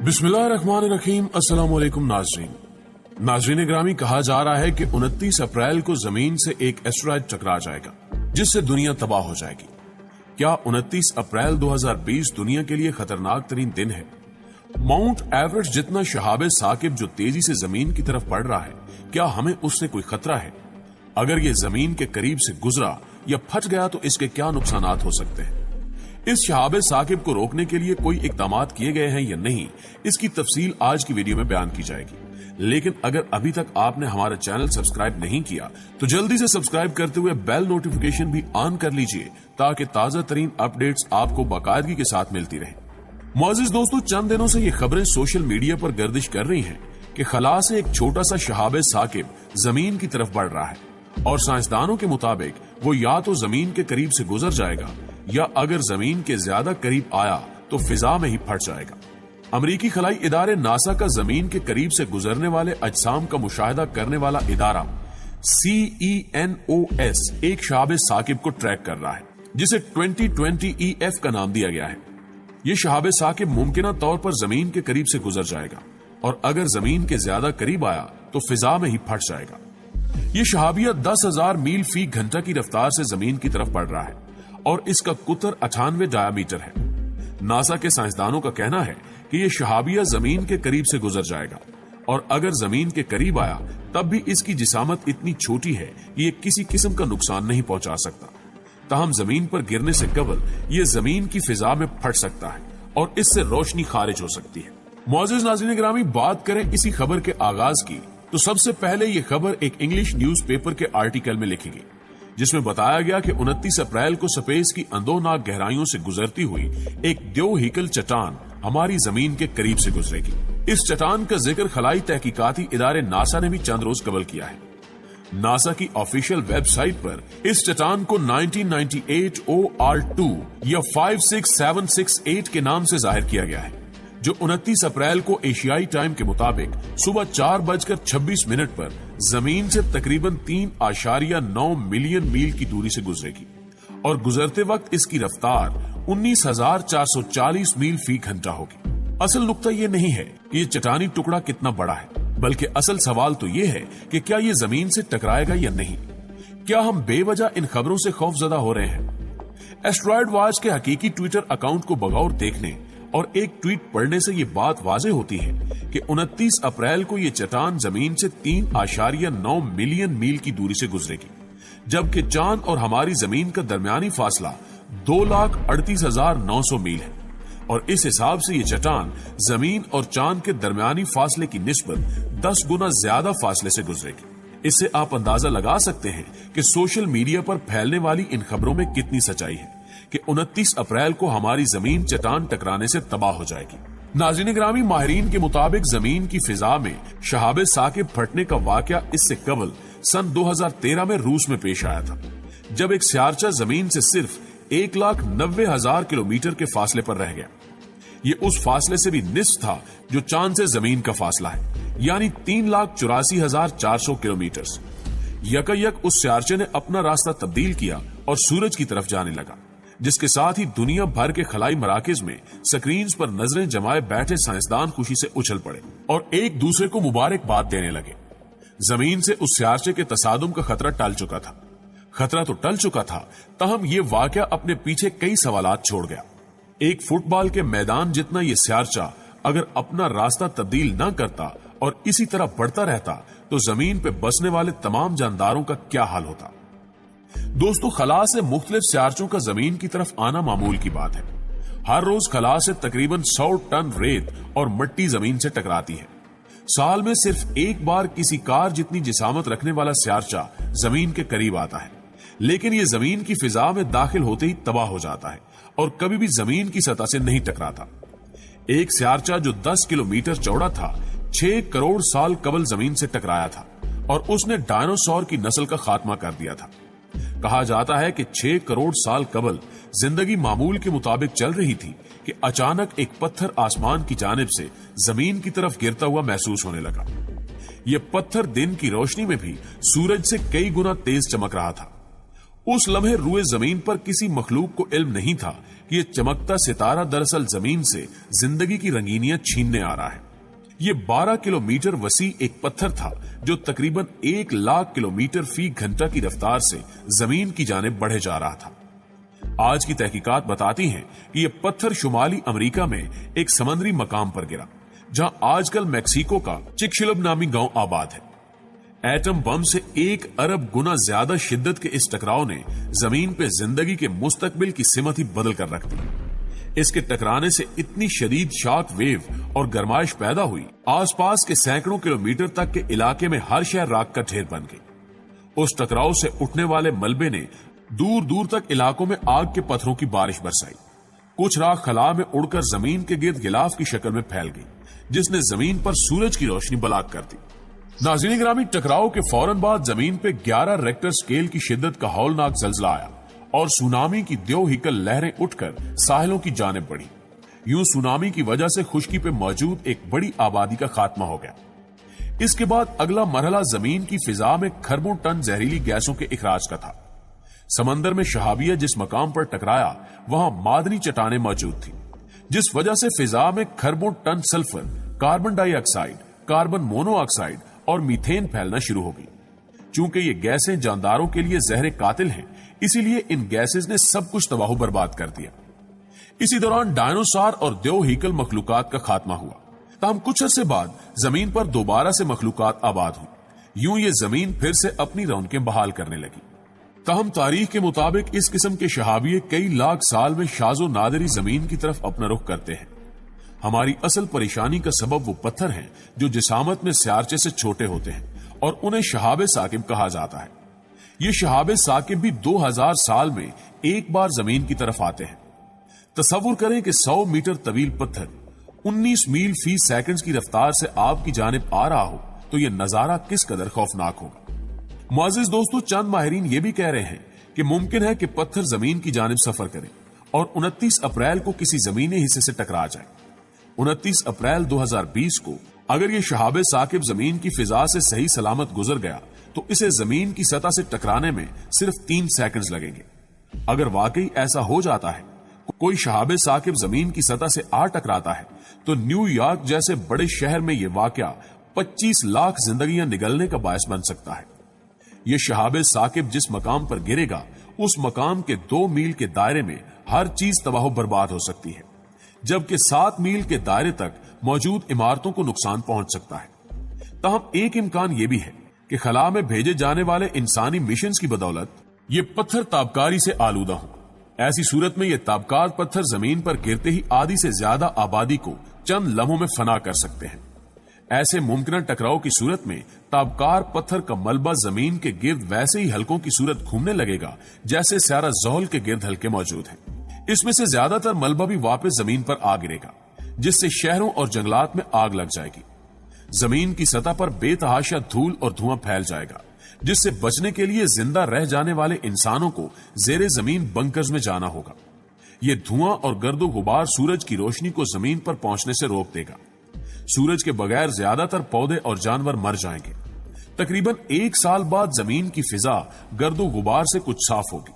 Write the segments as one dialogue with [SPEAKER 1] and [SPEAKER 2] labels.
[SPEAKER 1] बिस्मिल्लाहिर्रहमानिर्रहीम। अस्सलाम वालेकुम नाज़रीन ग्रामी, कहा जा रहा है कि 29 अप्रैल को जमीन से एक एस्टेरॉयड टकरा जाएगा जिससे दुनिया तबाह हो जाएगी। क्या 29 अप्रैल 2020 दुनिया के लिए खतरनाक तरीन दिन है? माउंट एवरेस्ट जितना शहाब साकिब जो तेजी से जमीन की तरफ बढ़ रहा है, क्या हमें उससे कोई खतरा है? अगर ये जमीन के करीब से गुजरा या फट गया तो इसके क्या नुकसानात हो सकते हैं? इस शहाब साकिब को रोकने के लिए कोई इकदामात किए गए हैं या नहीं, इसकी तफसील आज की वीडियो में बयान की जाएगी। लेकिन अगर अभी तक आपने हमारा चैनल सब्सक्राइब नहीं किया तो जल्दी से सब्सक्राइब करते हुए बेल नोटिफिकेशन भी ऑन कर लीजिए ताकि ताजा तरीन अपडेट्स आपको बाकायदगी के साथ मिलती रहे। मोअज़्ज़िज़ दोस्तों, चंद दिनों से ये खबरें सोशल मीडिया पर गर्दिश कर रही हैं कि खला से एक छोटा सा शहाब साकिब जमीन की तरफ बढ़ रहा है और साइंसदानों के मुताबिक वो या तो जमीन के करीब से गुजर जाएगा या अगर जमीन के ज्यादा करीब आया तो फिजा में ही फट जाएगा। अमेरिकी खलाई इदारे नासा का जमीन के करीब से गुजरने वाले अजसाम का मुशाहिदा करने वाला इदारा CENOS एक शहाब साकिब को ट्रैक कर रहा है जिसे 2020 EF का नाम दिया गया है। ये शहाब साकिब मुमकिना तौर पर जमीन के करीब से गुजर जाएगा और अगर जमीन के ज्यादा करीब आया तो फिजा में ही फट जाएगा। ये शहाबिया 10,000 मील फी घंटा की रफ्तार से जमीन की तरफ बढ़ रहा है और इसका कुतर 98 डायामीटर है। नासा के साइंसदानों का कहना है कि यह शहाबिया जमीन के करीब से गुजर जाएगा और अगर जमीन के करीब आया तब भी इसकी जिसामत इतनी छोटी है कि यह किसी किस्म का नुकसान नहीं पहुंचा सकता। ताहम जमीन पर गिरने से कबल यह जमीन की फिजा में फट सकता है और इससे रोशनी खारिज हो सकती है। मुअज़्ज़िज़ नाज़रीन ग्रामी, बात करें इसी खबर के आगाज की तो सबसे पहले यह खबर एक इंग्लिश न्यूज़पेपर के आर्टिकल में लिखी गई जिसमें बताया गया कि 29 अप्रैल को स्पेस की अंदोनाक गहराइयों से गुजरती हुई एक द्योहिकल चट्टान हमारी जमीन के करीब से गुजरेगी। इस चट्टान का जिक्र खलाई तहकीकाती इदारे नासा ने भी चंद रोज कबल किया है। नासा की ऑफिशियल वेबसाइट पर इस चट्टान को 1998 OR2 या 56768 के नाम से जाहिर किया गया है जो 29 अप्रैल को एशियाई टाइम के मुताबिक सुबह 4:26 पर जमीन से तकरीबन 3.9 मिलियन मील की दूरी से गुजरेगी और गुजरते वक्त इसकी रफ्तार 19,440 मील फी घंटा होगी। असल नुक्ता ये नहीं है कि ये चट्टानी टुकड़ा कितना बड़ा है, बल्कि असल सवाल तो ये है कि क्या ये जमीन से टकराएगा या नहीं। क्या हम बेवजह इन खबरों से खौफजदा हो रहे हैं? एस्टेरॉयड वॉच के हकीकी ट्विटर अकाउंट को बगौर देखने और एक ट्वीट पढ़ने से ये बात वाज़ेह होती है कि 29 अप्रैल को ये चट्टान जमीन से 3.9 मिलियन मील की दूरी से गुजरेगी, जबकि चांद और हमारी जमीन का दरमियानी फासला 2,38,900 मील है और इस हिसाब से ये चट्टान जमीन और चांद के दरमियानी फासले की निस्बत 10 गुना ज्यादा फासले से गुजरेगी। इससे आप अंदाजा लगा सकते हैं कि सोशल मीडिया पर फैलने वाली इन खबरों में कितनी सच्चाई है कि 29 अप्रैल को हमारी जमीन चट्टान टकराने से तबाह हो जाएगी। नाज़रीन ग्रामी, माहिरीन के मुताबिक जमीन की फिजा में शहाब साकिब फटने का वाकया इससे कबल सन 2013 में रूस में पेश आया था, जब एक स्यारचा जमीन से सिर्फ 1,90,000 किलोमीटर के फासले पर रह गया। ये उस फासले से भी निस्फ था जो चांद से जमीन का फासला है, यानी 3,84,400 किलोमीटर। यकायक उस स्यारचे ने अपना रास्ता तब्दील किया और सूरज की तरफ जाने लगा, जिसके साथ ही दुनिया भर के खलाई मराकज में स्क्रीन पर नजरें जमाए बैठे साइंसदान खुशी से उछल पड़े और एक दूसरे को मुबारकबाद देने लगे। जमीन से उस स्यारचे के तसादुम का खतरा टल चुका था। खतरा तो टल चुका था, ताहम ये वाकया अपने पीछे कई सवालात छोड़ गया। एक फुटबॉल के मैदान जितना ये स्यारचा अगर अपना रास्ता तब्दील न करता और इसी तरह बढ़ता रहता तो जमीन पे बसने वाले तमाम जानदारों का क्या हाल होता। दोस्तों, खला से मुख्तलिफ स्यारचों का जमीन की तरफ आना मामूल की बात है। हर रोज खला से तकरीबन 100 टन रेत और मिट्टी जमीन से टकराती है। साल में सिर्फ एक बार किसी कार जितनी जिसामत रखने वाला स्यारचा जमीन के करीब आता है, लेकिन ये जमीन की फिजा में दाखिल होते ही तबाह हो जाता है और कभी भी जमीन की सतह से नहीं टकराता। एक स्यारचा जो 10 किलोमीटर चौड़ा था 6 करोड़ साल कबल जमीन से टकराया था और उसने डायनासोर की नस्ल का खात्मा कर दिया था। कहा जाता है कि 6 करोड़ साल कबल जिंदगी मामूल के मुताबिक चल रही थी कि अचानक एक पत्थर आसमान की जानिब से जमीन की तरफ गिरता हुआ महसूस होने लगा। यह पत्थर दिन की रोशनी में भी सूरज से कई गुना तेज चमक रहा था उस लम्हे रुए जमीन पर किसी मखलूक को इल्म नहीं था कि ये चमकता सितारा दरअसल जमीन से जिंदगी की रंगीनियां छीनने आ रहा है। ये 12 किलोमीटर वसी एक पत्थर था जो तकरीबन 1 लाख किलोमीटर फी घंटा की रफ्तार से जमीन की जानिब बढ़े जा रहा था। आज की तहकीकात बताती हैं कि यह पत्थर शुमाली अमेरिका में एक समुद्री मकाम पर गिरा, जहां आजकल मैक्सिको का चिकशिलब नामी गांव आबाद है। एटम बम से 1 अरब गुना ज्यादा शिद्दत के इस टकराव ने जमीन पे जिंदगी के मुस्तकबिल की सिमत ही बदल कर रख दी। इसके टकराने से इतनी शदीद शॉक वेव और गर्माइश पैदा हुई, आसपास के सैकड़ों किलोमीटर तक के इलाके में हर शहर राख का ढेर बन गई। उस टकराव से उठने वाले मलबे ने दूर दूर तक इलाकों में आग के पत्थरों की बारिश बरसाई। कुछ राख खला में उड़कर जमीन के गिर्द गिलाफ की शक्ल में फैल गई, जिसने जमीन पर सूरज की रोशनी बलाक कर दी। नाज़रीन ग्रामी, टकराव के फौरन बाद जमीन पे 11 रेक्टर स्केल की शिद्दत का हौलनाक जल्जला आया और सुनामी की द्योहिकल लहरें उठकर साहिलों की जानिब बढ़ी। यूं सुनामी की वजह से खुश्की पे मौजूद एक बड़ी आबादी का खात्मा हो गया। इसके बाद अगला मरहला जमीन की फिजा में खरबों टन जहरीली गैसों के इखराज का था। समंदर में शहाबिया जिस मकाम पर टकराया वहां मादनी चट्टानें मौजूद थी, जिस वजह से फिजा में खरबों ton sulphur, carbon dioxide, carbon monoxide और मीथेन फैलना शुरू हो गई। चूंकि ये गैसें जानदारों के लिए जहर कातिल हैं, इसीलिए इन गैसेस ने सब कुछ तबाह बर्बाद कर दिया। इसी दौरान डायनासोर और द्योहिकल मखलूकात का खात्मा हुआ। ताहम कुछ अरसे बाद जमीन पर दोबारा से मखलूकात आबाद हुई। यूं ये जमीन फिर से अपनी रौनकें बहाल करने लगी। ताहम तारीख के मुताबिक इस किस्म के शहाबिये कई लाख साल में शाजो नादरी जमीन की तरफ अपना रुख करते हैं। हमारी असल परेशानी का सबब वो पत्थर हैं जो जिसामत में स्यारचे से छोटे होते हैं और उन्हें शहाबे साकिब कहा जाता है। ये शहाबे साकिब भी 2000 साल में एक बार जमीन की तरफ आते हैं। तसव्वुर करें कि 100 मीटर तवील पत्थर 19 मील फी सेकंड की रफ्तार से आपकी जानिब आ रहा हो तो यह नजारा किस कदर खौफनाक होगा। मुअज़्ज़िज़ दोस्तों, चंद माहिरीन ये भी कह रहे हैं कि मुमकिन है कि पत्थर जमीन की जानिब सफर करे और 29 अप्रैल को किसी जमीनी हिस्से से टकरा जाए। 29 अप्रैल 2020 को अगर ये शहाबे साकिब जमीन की फिजा से सही सलामत गुजर गया तो इसे जमीन की सतह से टकराने में सिर्फ 3 सेकंड्स लगेंगे। अगर वाकई ऐसा हो जाता है, कोई शहाबे साकिब जमीन की सतह से आ टकराता है, तो न्यूयॉर्क जैसे बड़े शहर में यह वाकया 25 लाख जिंदगियां निगलने का बायस बन सकता है। ये शहाबे साकिब जिस मकाम पर गिरेगा, उस मकाम के 2 मील के दायरे में हर चीज तबाह बर्बाद हो सकती है, जबकि 7 मील के दायरे तक मौजूद इमारतों को नुकसान पहुंच सकता है। ताहम एक इम्कान यह भी है कि खला में भेजे जाने वाले इंसानी मिशन की बदौलत ये पत्थर ताबकारी से आलूदा हों। ऐसी सूरत में ये ताबकार पत्थर जमीन पर गिरते ही आधी से ज्यादा आबादी को चंद लम्हों में फना कर सकते हैं। ऐसे मुमकिन टकराव की सूरत में ताबकार पत्थर का मलबा जमीन के गिर्द वैसे ही हल्कों की सूरत घूमने लगेगा जैसे स्यारा ज़ोहल के गिर्द हल्के मौजूद हैं। इसमें से ज्यादातर मलबा भी वापस जमीन पर आ गिरेगा, जिससे शहरों और जंगलात में आग लग जाएगी। जमीन की सतह पर बेतहाशा धूल और धुआं फैल जाएगा, जिससे बचने के लिए जिंदा रह जाने वाले इंसानों को जेरे जमीन बंकर्स में जाना होगा। ये धुआं और गर्दो गुबार सूरज की रोशनी को जमीन पर पहुंचने से रोक देगा। सूरज के बगैर ज्यादातर पौधे और जानवर मर जाएंगे। तकरीबन 1 साल बाद जमीन की फिजा गर्दो गुबार से कुछ साफ होगी।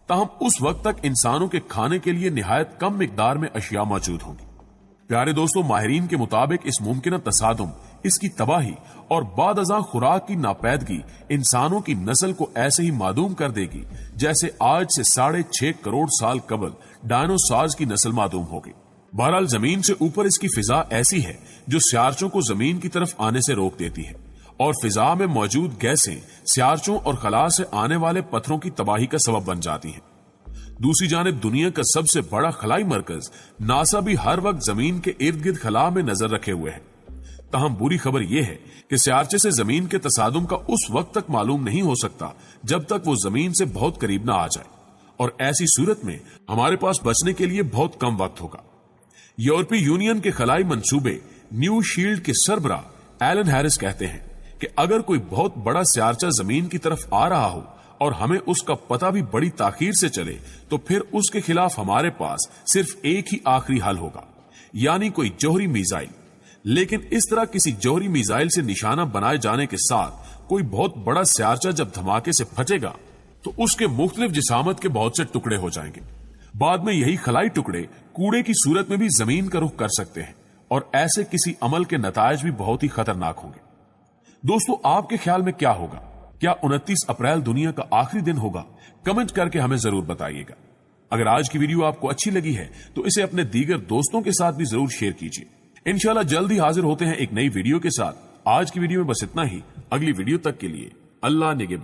[SPEAKER 1] ताहम उस वक्त तक इंसानों के खाने के लिए निहायत कम मिकदार में अशिया मौजूद होंगी। प्यारे दोस्तों, माहिरीन के मुताबिक इस मुमकिन तसादुम, इसकी तबाही और बाद अज़ां खुराक की नापैदगी इंसानों की नस्ल को ऐसे ही मादूम कर देगी जैसे आज से 6.5 करोड़ साल कबल डायनासोर्स की नस्ल मादूम होगी। बहरहाल जमीन से ऊपर इसकी फिजा ऐसी है जो स्यारचों को जमीन की तरफ आने से रोक देती है और फिजा में मौजूद गैसें स्यारचों और खला से आने वाले पत्थरों की तबाही का सबब बन जाती हैं। दूसरी जानिब दुनिया का सबसे बड़ा खलाई मरकज नासा भी हर वक्त जमीन के इर्द गिर्द खला में नजर रखे हुए है। ताहम बुरी खबर यह है कि स्यारचे से जमीन के तसादुम का उस वक्त तक मालूम नहीं हो सकता जब तक वो जमीन से बहुत करीब न आ जाए, और ऐसी सूरत में हमारे पास बचने के लिए बहुत कम वक्त होगा। यूरोपीय यूनियन के खलाई मंसूबे न्यू शील्ड के सरबरा एलन हैरिस कहते हैं कि अगर कोई बहुत बड़ा स्यारचा जमीन की तरफ आ रहा हो और हमें उसका पता भी बड़ी ताखीर से चले, तो फिर उसके खिलाफ हमारे पास सिर्फ एक ही आखिरी हल होगा, यानी कोई जौहरी मिसाइल। लेकिन इस तरह किसी जौहरी मिसाइल से निशाना बनाए जाने के साथ कोई बहुत बड़ा स्यारचा जब धमाके से फटेगा तो उसके मुख्तलिफ जिसामत के बहुत से टुकड़े हो जाएंगे। बाद में यही खलाई टुकड़े कूड़े की सूरत में भी जमीन का रुख कर सकते हैं और ऐसे किसी अमल के नतायज भी बहुत ही खतरनाक होंगे। दोस्तों, आपके ख्याल में क्या होगा? क्या 29 अप्रैल दुनिया का आखिरी दिन होगा? कमेंट करके हमें जरूर बताइएगा। अगर आज की वीडियो आपको अच्छी लगी है तो इसे अपने दीगर दोस्तों के साथ भी जरूर शेयर कीजिए। इंशाल्लाह जल्द ही हाजिर होते हैं एक नई वीडियो के साथ। आज की वीडियो में बस इतना ही। अगली वीडियो तक के लिए अल्लाह निगहबान।